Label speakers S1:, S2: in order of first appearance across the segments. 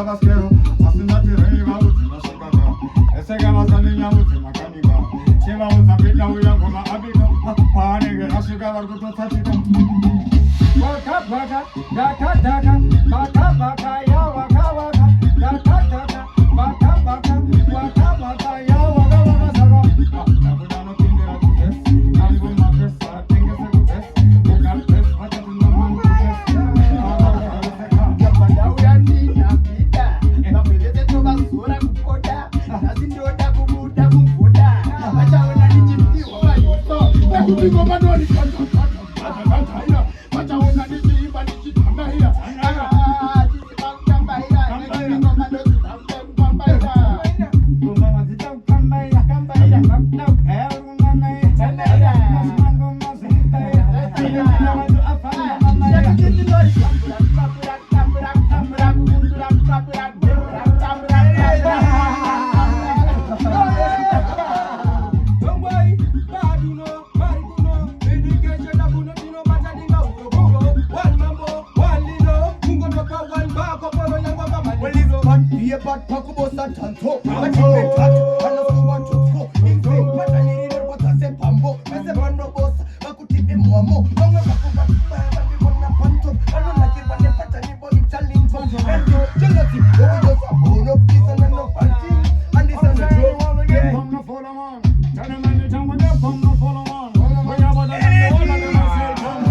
S1: Tabasquero, Asinati Reva, Nashakana, Esegama Saninya, Makanika, Chima was a bit now, Yakuma Abika, Panega, Ashigava, Tachita. Waka, waka, daka, daka, baka, baka, ya, waka, waka, daka, daka, baka, baka, waka, baka, ya, waka, waka, saga. Nabudano Kindera to test, Anguma test, I think it's a good test. Local test, what is the man to test?
S2: But talk about that tanto. I think they touch. I know so want to go. In fact, but I need it. What I say, Pambo. I say, Pambo boss. I could tip him more. Long as I go back to my baby, one up on top. I don't like it when they patch any boy Italian from. And you jealousy. Oh, just a bone of this and no party. And this and the joke.
S1: Come no follow on. Tell them when you come on, come no follow on. We have other than the whole of the myself.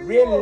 S3: Really?